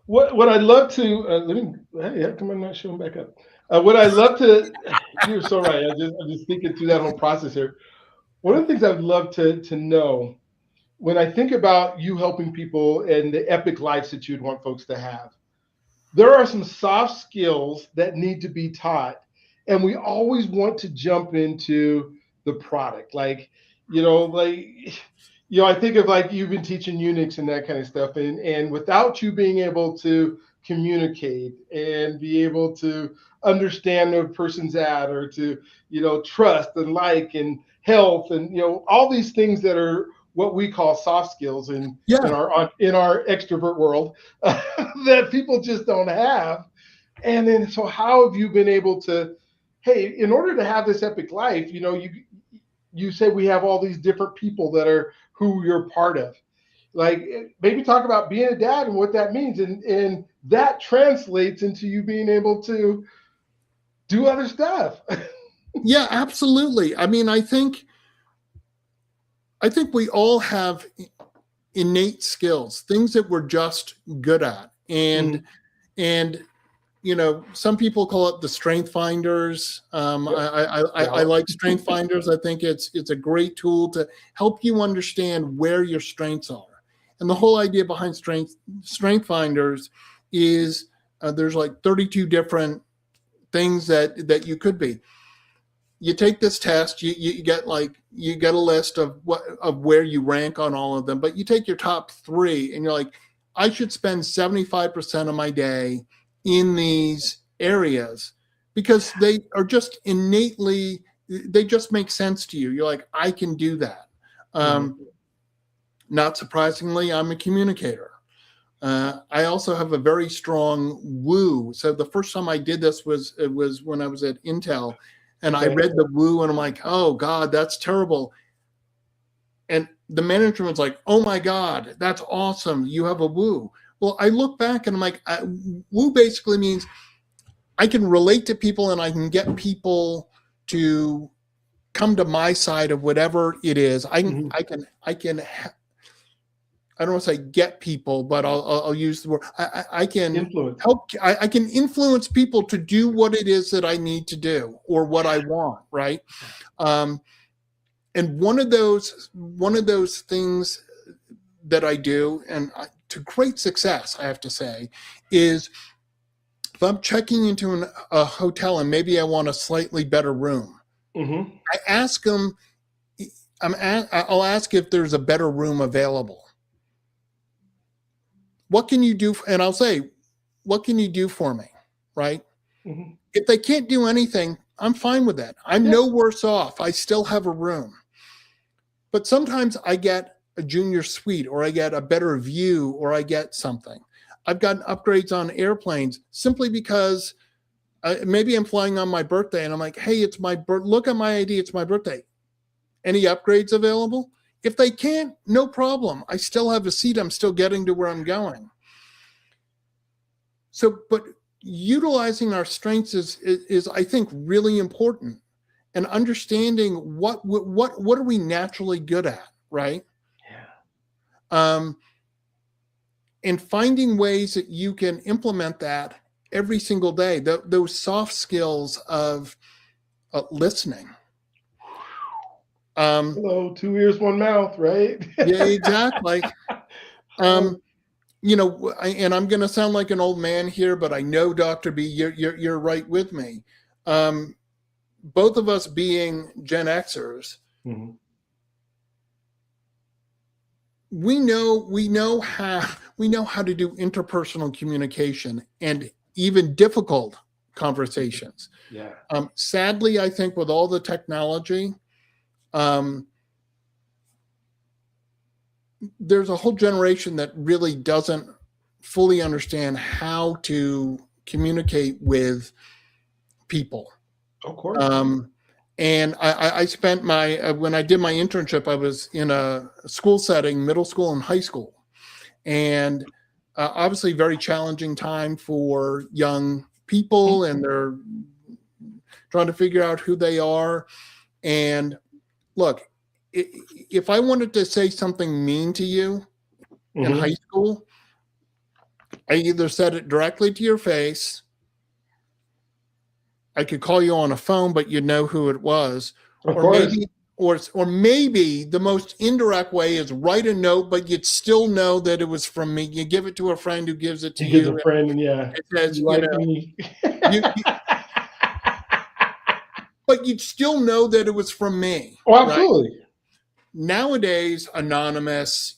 what I'd love to let me hey, how come I'm not showing back up? What I love to you're so right. I'm just thinking through that whole process here. One of the things I'd love to know when I think about you helping people and the epic lives that you'd want folks to have, there are some soft skills that need to be taught, and we always want to jump into the product. Like, like, I think of like you've been teaching Unix and that kind of stuff, and without you being able to communicate and be able to understand where a person's at, or to trust and like and health, and all these things that are what we call soft skills in
Yeah.
our extrovert world, that people just don't have. And then, so how have you been able to, hey, in order to have this epic life, you say we have all these different people that are who you're part of. Like, maybe talk about being a dad and what that means, and that translates into you being able to do other stuff.
Yeah, absolutely. I mean, I think we all have innate skills, things that we're just good at. And
Mhm.
and some people call it the strength finders.
Yep.
I
Yeah.
like strength finders. I think it's a great tool to help you understand where your strengths are. And the whole idea behind strength finders is there's like 32 different things that you could be. You take this test, you get a list of where you rank on all of them, but you take your top 3 and you're like, I should spend 75% of my day in these areas because they are just innately, they just make sense to you. You're like, I can do that.
Mhm.
Not surprisingly, I'm a communicator. I also have a very strong woo. So the first time I did this was when I was at Intel, and I
Okay.
read the woo, and I'm like, oh God, that's terrible. And the manager was like, oh my God, that's awesome. You have a woo. Well, I look back and I'm like, woo basically means I can relate to people and I can get people to come to my side of whatever it is.
Mhm.
I can I don't want to say get people, but I'll use the word. I can
Influence.
help. I can influence people to do what it is that I need to do or what I want. Right. Um, and one of those things that I do, and to great success, I have to say, is if I'm checking into a hotel and maybe I want a slightly better room,
Mhm.
I ask them. I'll ask if there's a better room available. What can you do? And I'll say, what can you do for me? Right.
Mhm.
If they can't do anything, I'm fine with that. I'm
Yeah.
no worse off. I still have a room. But sometimes I get a junior suite or I get a better view or I get something. I've gotten upgrades on airplanes simply because maybe I'm flying on my birthday and I'm like, hey, it's my look at my ID. It's my birthday. Any upgrades available? If they can't, no problem. I still have a seat. I'm still getting to where I'm going. So, but utilizing our strengths is I think really important, and understanding what are we naturally good at, right?
Yeah.
Um, and finding ways that you can implement that every single day. Those soft skills of listening. Um,
Hello, 2 ears, one mouth, right?
yeah, exactly.
Oh.
Um, and I'm going to sound like an old man here, but I know Dr. B, you're right with me. Um, both of us being Gen Xers,
Mhm.
we know how to do interpersonal communication and even difficult conversations.
Yeah.
Sadly, I think with all the technology, um, there's a whole generation that really doesn't fully understand how to communicate with people.
Of course.
Um, and I spent when I did my internship, I was in a school setting, middle school and high school, and obviously very challenging time for young people, and they're trying to figure out who they are. And look, if I wanted to say something mean to you in high
Mhm.
school, I either said it directly to your face. I could call you on a phone, but you'd know who it was,
Of
or
course.
maybe, or maybe the most indirect way is write a note, but you'd still know that it was from me. You give it to a friend who gives it to
He gives
you,
a
and
friend, and yeah,
it says,
you like me.
you, but you'd still know that it was from me,
Oh,
right?
absolutely.
nowadays, anonymous,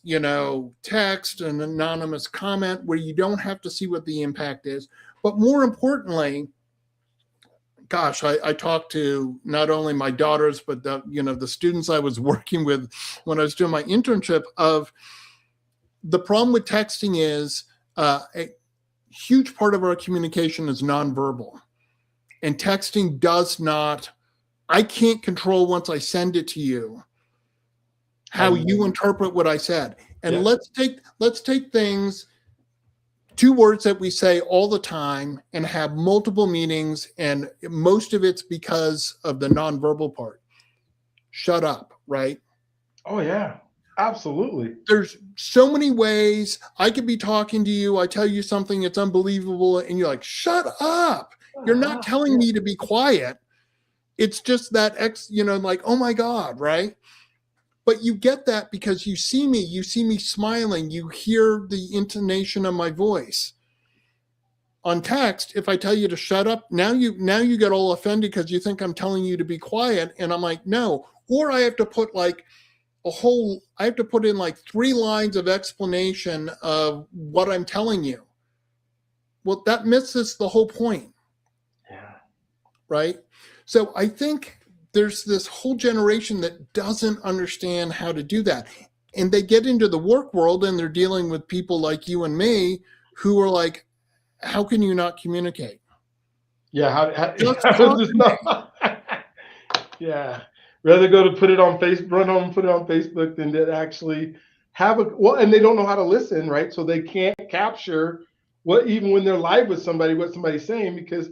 text, an anonymous comment where you don't have to see what the impact is. But more importantly, gosh, I talked to not only my daughters, but the students I was working with when I was doing my internship, of the problem with texting is a huge part of our communication is nonverbal. And texting does not, I can't control once I send it to you how you interpret what I said. And let's take things, two words that we say all the time and have multiple meanings, and most of it's because of the nonverbal part. Shut up, right?
Oh yeah, absolutely.
There's so many ways I could be talking to you. I tell you something, it's unbelievable, and you're like, shut up. You're not telling me to be quiet. It's just that like, oh my God, right? But you get that because you see me smiling, you hear the intonation of my voice. On text, if I tell you to shut up, now you get all offended because you think I'm telling you to be quiet, and I'm like, no. Or I have to put in like 3 lines of explanation of what I'm telling you. Well, that misses the whole point.
Yeah.
Right? So I think there's this whole generation that doesn't understand how to do that. And they get into the work world and they're dealing with people like you and me who are like, how can you not communicate?
Yeah. Yeah. Rather go to put it on Facebook, run home and put it on Facebook than to actually have and they don't know how to listen, right? So they can't capture even when they're live with somebody, what somebody's saying, because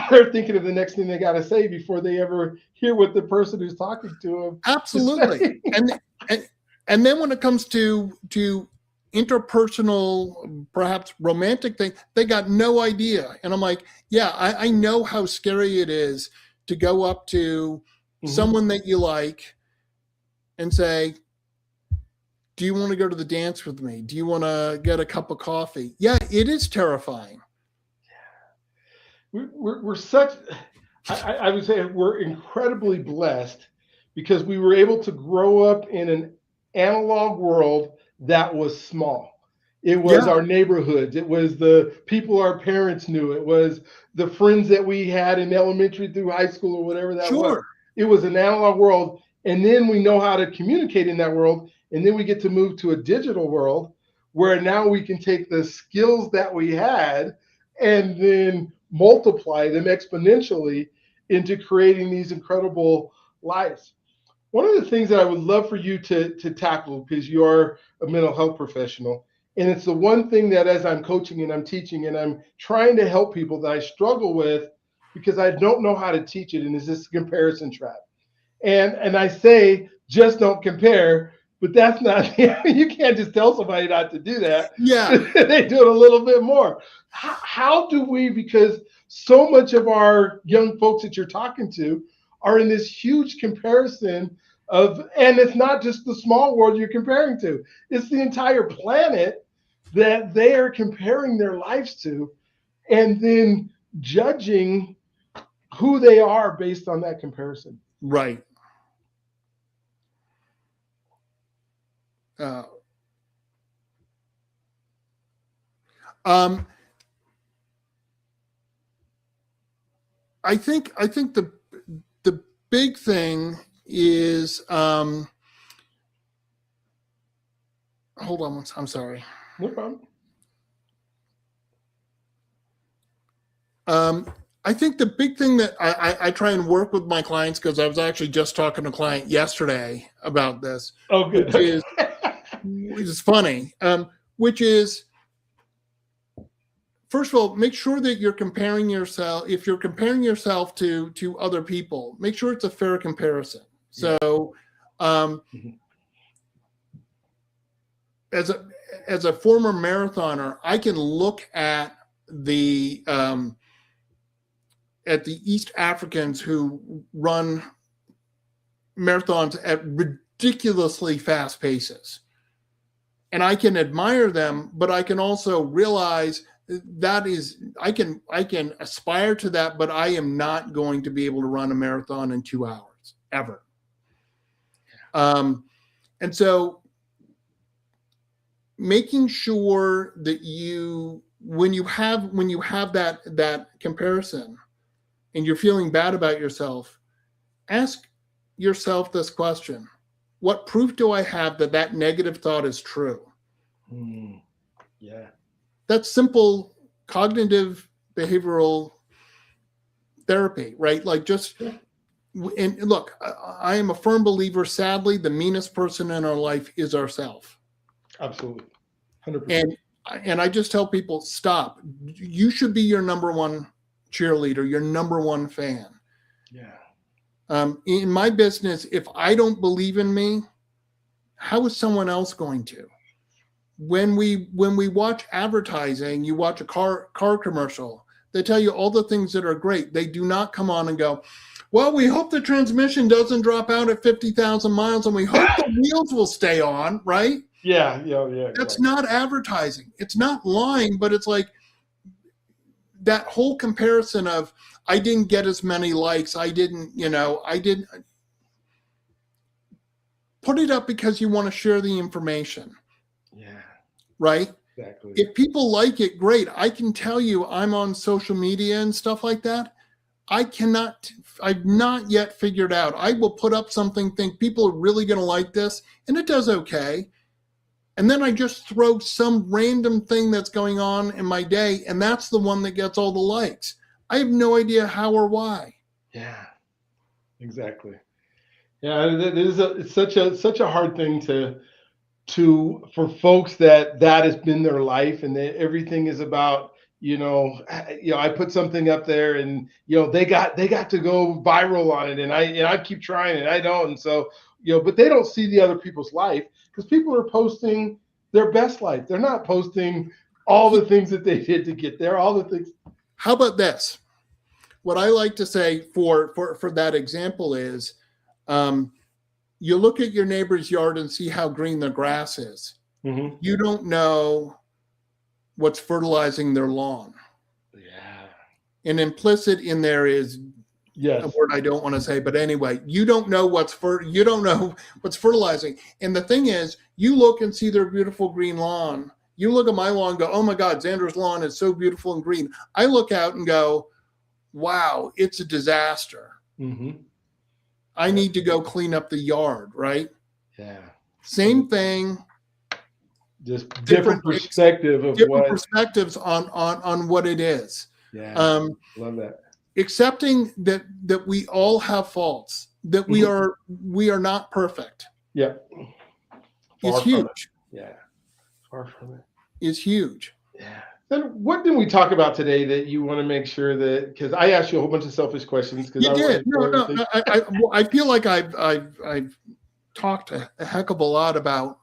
they're thinking of the next thing they got to say before they ever hear what the person who's talking to them.
Absolutely. And then when it comes to interpersonal, perhaps romantic thing, they got no idea. And I'm like, yeah, I know how scary it is to go up to someone that you like and say, do you want to go to the dance with me? Do you want to get a cup of coffee? Yeah, it is terrifying.
We're such, I would say we're incredibly blessed because we were able to grow up in an analog world that was small. It was our neighborhoods. It was the people our parents knew. It was the friends that we had in elementary through high school or whatever that was. It was an analog world. And then we know how to communicate in that world. And then we get to move to a digital world where now we can take the skills that we had and then multiply them exponentially into creating these incredible lives. One of the things that I would love for you to tackle, because you are a mental health professional, and it's the one thing that as I'm coaching and I'm teaching and I'm trying to help people that I struggle with because I don't know how to teach it, and is this comparison trap. And I say, just don't compare, but that's not, you can't just tell somebody not to do that.
Yeah.
They do it a little bit more. How do we, because so much of our young folks that you're talking to are in this huge comparison and it's not just the small world you're comparing to, it's the entire planet that they are comparing their lives to and then judging who they are based on that comparison.
Right. I think the big thing is hold on, I'm sorry.
No problem.
I think the big thing that I try and work with my clients, because I was actually just talking to a client yesterday about this.
Oh, good.
Which is funny. Which is, first of all, make sure that you're comparing yourself. If you're comparing yourself to other people, make sure it's a fair comparison. So, as a former marathoner, I can look at the East Africans who run marathons at ridiculously fast paces, and I can admire them, but I can also realize that I can aspire to that, but I am not going to be able to run a marathon in 2 hours ever. And so making sure that when you have that comparison and you're feeling bad about yourself, ask yourself this question: what proof do I have that that negative thought is true?
Yeah.
That's simple cognitive behavioral therapy, right? Like just, and look, I am a firm believer, sadly, the meanest person in our life is ourself.
Absolutely. 100%.
And I just tell people, stop. You should be your number one cheerleader, your number one fan.
Yeah.
In my business, if I don't believe in me, how is someone else going to? When we watch advertising, you watch a car commercial, they tell you all the things that are great. They do not come on and go, well, we hope the transmission doesn't drop out at 50,000 miles and we hope the wheels will stay on, right?
Yeah.
That's not advertising. It's not lying, but it's like that whole comparison of, I didn't get as many likes. I didn't put it up because you want to share the information.
Yeah.
Right?
Exactly.
If people like it, great. I can tell you, I'm on social media and stuff like that. I've not yet figured out. I will put up something, think people are really going to like this, and it does okay. And then I just throw some random thing that's going on in my day, and that's the one that gets all the likes. I have no idea how or why.
Yeah, exactly. Yeah, it's such a hard thing for folks that has been their life, and that everything is about, I put something up there, and they got to go viral on it, and I keep trying and I don't, and so but they don't see the other people's life, because people are posting their best life. They're not posting all the things that they did to get there, all the things.
How about this? What I like to say for that example is, you look at your neighbor's yard and see how green the grass is.
Mm-hmm.
You don't know what's fertilizing their lawn.
Yeah.
And implicit in there is a word I don't want to say, but anyway, you don't know what's fertilizing. And the thing is, you look and see their beautiful green lawn. You look at my lawn and go, oh my God, Zander's lawn is so beautiful and green. I look out and go, wow, it's a disaster.
Mm-hmm.
I need to go clean up the yard, right?
Yeah.
Same thing.
Just different perspective of
different perspectives on what it is.
Yeah. Love that.
Accepting that we all have faults, that we are not perfect.
Yeah.
Is huge.
Yeah. Far from it.
Is huge.
Yeah. Then what did we talk about today that you want to make sure that, because I asked you a whole bunch of selfish questions. Because
you did. No. I feel like I've talked a heck of a lot about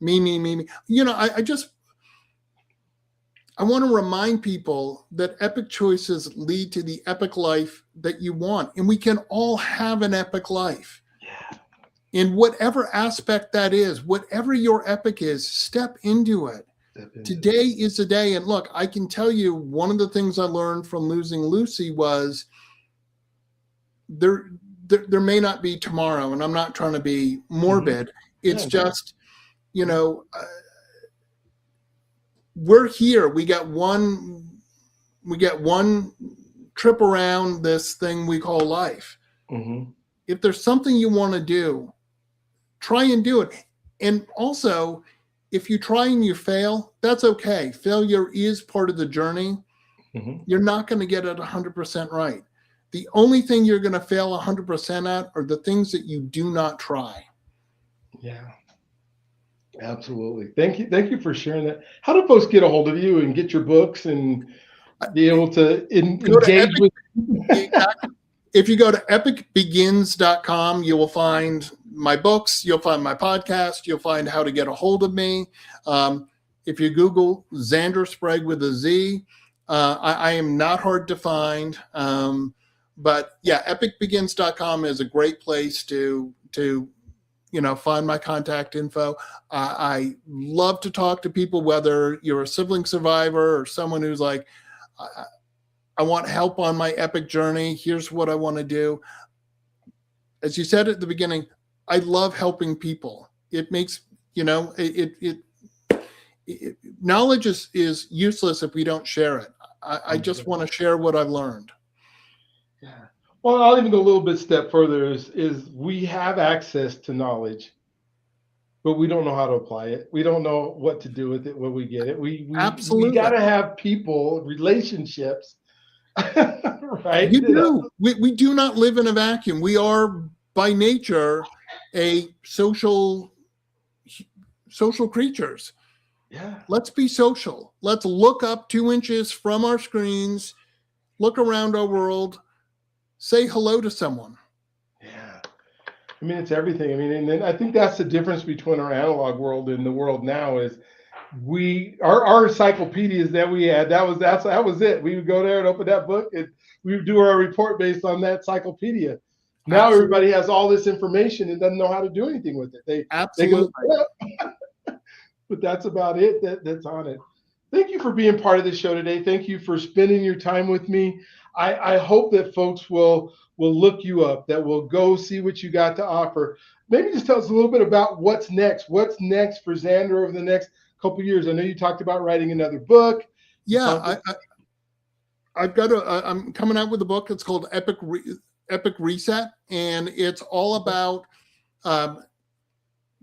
me. I want to remind people that epic choices lead to the epic life that you want, and we can all have an epic life.
Yeah.
In whatever aspect that is, whatever your epic is, step into it. Today is the day. And look, I can tell you, one of the things I learned from losing Lucy was there may not be tomorrow, and I'm not trying to be morbid. Mm-hmm. It's just, we're here. We get one trip around this thing we call life.
Mm-hmm.
If there's something you want to do, try and do it. And also, if you try and you fail, that's okay. Failure is part of the journey. Mm-hmm. You're not going to get it 100% right. The only thing you're going to fail 100% at are the things that you do not try.
Yeah, absolutely. Thank you for sharing that. How do folks get a hold of you and get your books and be able to engage with?
If you go to epicbegins.com, you will find my books, you'll find my podcast, you'll find how to get a hold of me. If you Google Zander Sprague with a Z, I am not hard to find. But yeah, epicbegins.com is a great place to find my contact info. I love to talk to people, whether you're a sibling survivor or someone who's like, I want help on my epic journey. Here's what I want to do. As you said at the beginning, I love helping people. it makes, knowledge is useless if we don't share it. I just want to share what I've learned.
Yeah. Well, I'll even go a little bit step further is we have access to knowledge, but we don't know how to apply it. We don't know what to do with it when we get it. We got
Absolutely.
to have people, relationships, right?
You do. We do not live in a vacuum. We are by nature a social creatures.
Yeah.
Let's be social. Let's look up 2 inches from our screens, look around our world, say hello to someone.
Yeah. I mean, it's everything. I mean, and then I think that's the difference between our analog world and the world now is our encyclopedias that we had, that was it. We would go there and open that book and we would do our report based on that encyclopedia. Now
Absolutely.
everybody has all this information and doesn't know how to do anything with it. They can look
Absolutely.
it up, but that's about it. That's on it. Thank you for being part of the show today. Thank you for spending your time with me. I hope that folks will look you up, that will go see what you got to offer. Maybe just tell us a little bit about what's next. What's next for Zander over the next couple of years? I know you talked about writing another book.
Yeah, I'm coming out with a book. It's called Epic Reset, and it's all about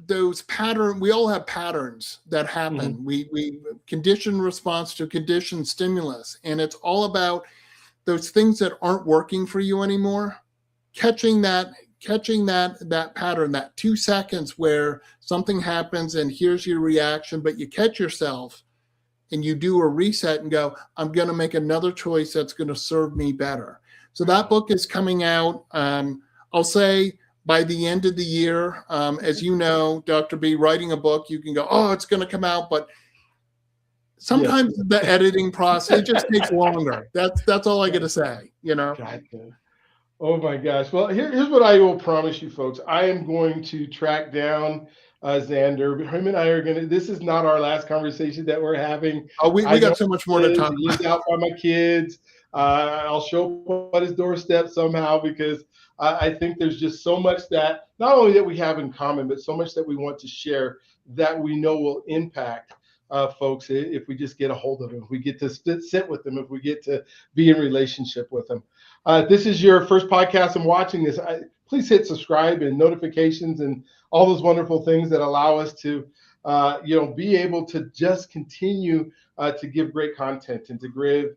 those patterns. We all have patterns that happen.
Mm-hmm.
We conditioned response to conditioned stimulus, and it's all about those things that aren't working for you anymore. Catching that pattern, that 2 seconds where something happens and here's your reaction, but you catch yourself and you do a reset and go, I'm going to make another choice that's going to serve me better. So that book is coming out, I'll say, by the end of the year. As you know, Dr. B, writing a book, you can go, oh, it's going to come out, but sometimes the editing process, it just takes longer. That's all I got to say,
Gotcha. Oh my gosh. Well, here's what I will promise you folks. I am going to track down Zander. Him and I are going to, this is not our last conversation that we're having.
Oh, we got so much more to talk about.
He lives out by my kids. I'll show up at his doorstep somehow because I think there's just so much that not only that we have in common, but so much that we want to share that we know will impact folks if we just get a hold of them, if we get to sit with them, if we get to be in relationship with them. This is your first podcast and watching this, please hit subscribe and notifications and all those wonderful things that allow us to be able to just continue to give great content and to give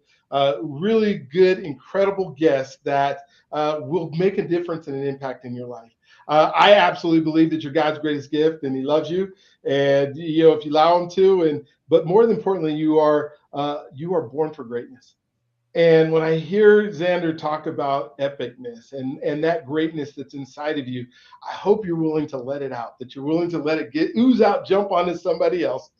really good, incredible guests that will make a difference and an impact in your life. I absolutely believe that you're God's greatest gift and he loves you. And, if you allow him to, but more importantly, you are born for greatness. And when I hear Zander talk about epicness and that greatness that's inside of you, I hope you're willing to let it out, that you're willing to let it ooze out, jump onto somebody else,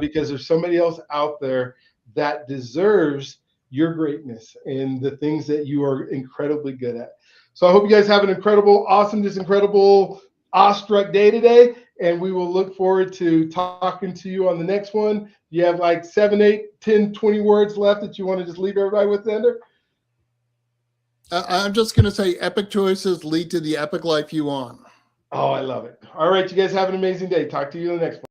because there's somebody else out there that deserves your greatness and the things that you are incredibly good at. So I hope you guys have an incredible, awesome, just incredible, awestruck day today. And we will look forward to talking to you on the next one. You have like 7, 8, 10, 20 words left that you want to just leave everybody with, Zander?
I'm just going to say epic choices lead to the epic life you want.
Oh, I love it. All right, you guys have an amazing day. Talk to you in the next one.